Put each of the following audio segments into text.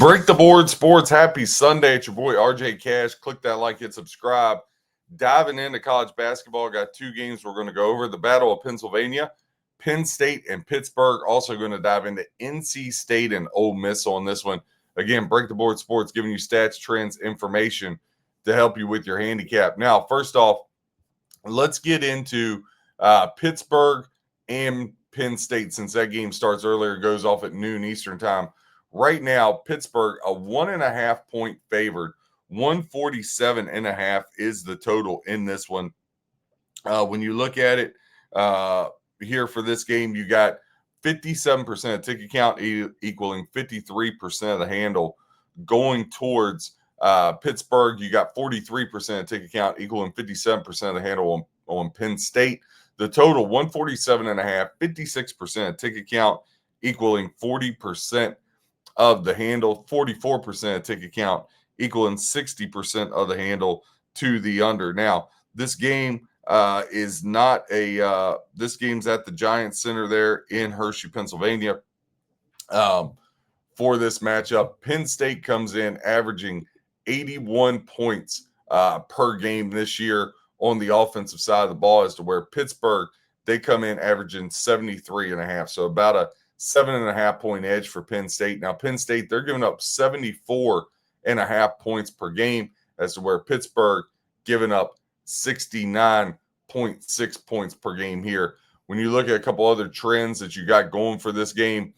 Break the board sports. Happy Sunday. It's your boy RJ Cash. Click that like, hit subscribe. Diving into college basketball, got two games we're going to go over. The Battle of Pennsylvania, Penn State and Pittsburgh. Also going to dive into NC State and Ole Miss on this one. Again, Break the Board Sports giving you stats, trends, information to help you with your handicap. Now, first off, let's get into Pittsburgh and Penn State since that game starts earlier, goes off at noon Eastern time. Right now, Pittsburgh, a 1.5 point favored. 147.5 is the total in this one. When you look at it here for this game, you got 57% of ticket count equaling 53% of the handle going towards Pittsburgh. You got 43% of ticket count equaling 57% of the handle on Penn State. The total 147.5, 56% of ticket count equaling 40% of the handle, 44% of ticket count equaling 60% of the handle to the under. Now, this game is not a this game's at the Giants Center there in Hershey, Pennsylvania. For this matchup, Penn State comes in averaging 81 points per game this year on the offensive side of the ball, as to where Pittsburgh, they come in averaging 73.5. So about a 7.5 point edge for Penn State. Now, Penn State, they're giving up 74.5 points per game, as to where Pittsburgh giving up 69.6 points per game here. When you look at a couple other trends that you got going for this game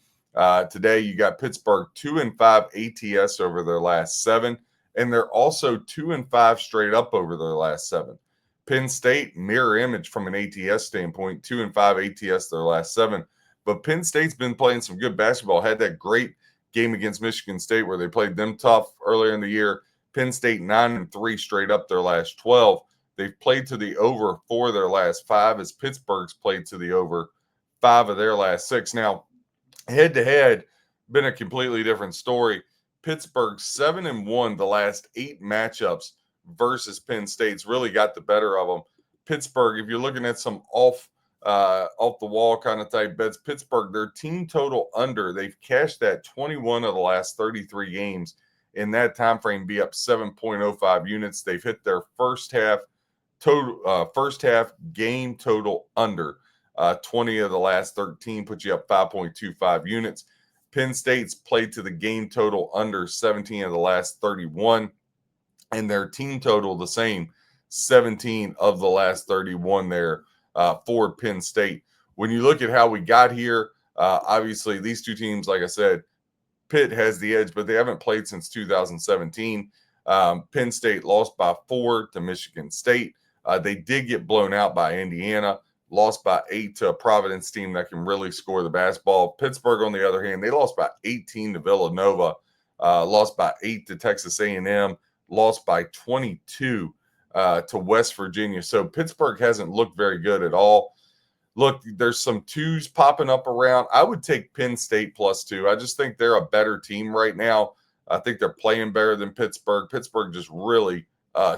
today, you got Pittsburgh 2-5 ATS over their last 7, and they're also 2-5 straight up over their last 7. Penn State, mirror image from an ATS standpoint, 2-5 ATS their last 7. But Penn State's been playing some good basketball. Had that great game against Michigan State where they played them tough earlier in the year. Penn State 9-3 straight up their last 12. They've played to the over 4 of their last 5, as Pittsburgh's played to the over 5 of their last 6. Now, head-to-head, been a completely different story. Pittsburgh 7-1 the last 8 matchups versus Penn State's really got the better of them. Pittsburgh, if you're looking at some off the wall kind of type bets, Pittsburgh, their team total under, they've cashed that 21 of the last 33 games in that time frame, be up 7.05 units. They've hit their first half game total under 20 of the last 13, put you up 5.25 units. Penn State's played to the game total under 17 of the last 31, and their team total the same, 17 of the last 31 there for Penn State. When you look at how we got here, obviously these two teams, like I said, Pitt has the edge, but they haven't played since 2017. Penn State lost by 4 to Michigan State. They did get blown out by Indiana, lost by 8 to a Providence team that can really score the basketball. Pittsburgh, on the other hand, they lost by 18 to Villanova, lost by 8 to Texas A&M, lost by 22 to West Virginia. So Pittsburgh hasn't looked very good at all. Look, there's some twos popping up around. I would take Penn State +2. I just think they're a better team right now. I think they're playing better than Pittsburgh. Pittsburgh just really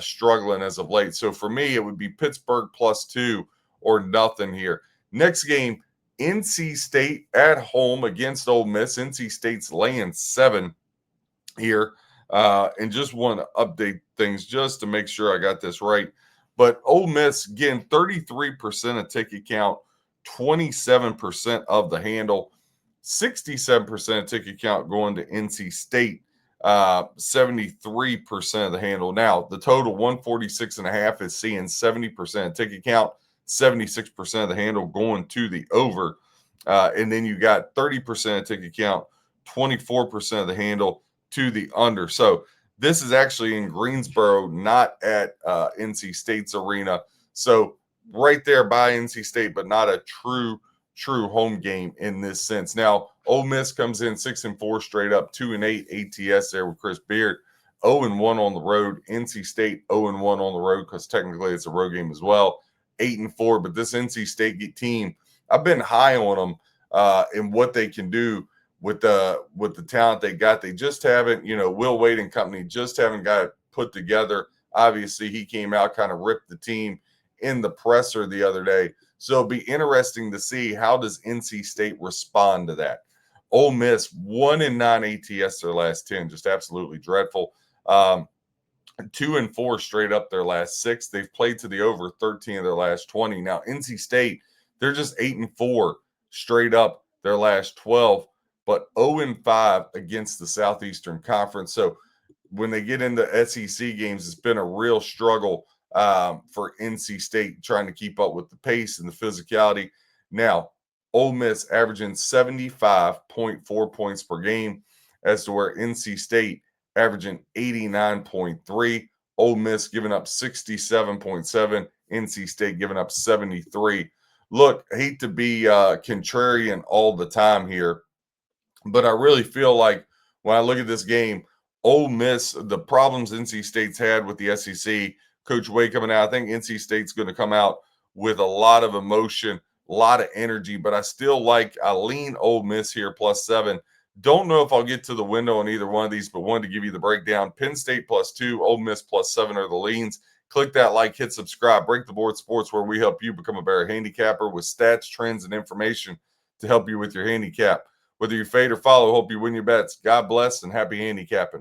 struggling as of late. So for me, it would be Pittsburgh +2 or nothing here. Next game, NC State at home against Ole Miss. NC State's laying 7 here. And just want to update things just to make sure I got this right. But Ole Miss, again, 33% of ticket count, 27% of the handle, 67% of ticket count going to NC State, 73% of the handle. Now, the total 146.5 is seeing 70% of ticket count, 76% of the handle going to the over. And then you got 30% of ticket count, 24% of the handle to the under. So this is actually in Greensboro, not at NC State's arena. So right there by NC State, but not a true home game in this sense. Now, Ole Miss comes in 6-4 straight up, 2-8 ATS there with Chris Beard, 0-1 on the road. NC State 0-1 on the road because technically it's a road game as well, 8-4. But this NC State team, I've been high on them in what they can do with the talent they got. They just haven't, Will Wade and company just haven't got it put together. Obviously, he came out, kind of ripped the team in the presser the other day. So it'll be interesting to see how does NC State respond to that. Ole Miss 1-9 ATS their last 10, just absolutely dreadful. 2-4 straight up their last 6. They've played to the over 13 of their last 20. Now NC State, they're just 8-4 straight up their last 12, but 0-5 against the Southeastern Conference. So when they get into SEC games, it's been a real struggle for NC State trying to keep up with the pace and the physicality. Now, Ole Miss averaging 75.4 points per game, as to where NC State averaging 89.3. Ole Miss giving up 67.7. NC State giving up 73. Look, hate to be contrarian all the time here, but I really feel like when I look at this game, Ole Miss, the problems NC State's had with the SEC, Coach Way coming out, I think NC State's going to come out with a lot of emotion, a lot of energy, but I lean Ole Miss here +7. Don't know if I'll get to the window on either one of these, but wanted to give you the breakdown. Penn State +2, Ole Miss +7 are the leans. Click that like, hit subscribe. Break the Board Sports, where we help you become a better handicapper with stats, trends, and information to help you with your handicap. Whether you fade or follow, hope you win your bets. God bless and happy handicapping.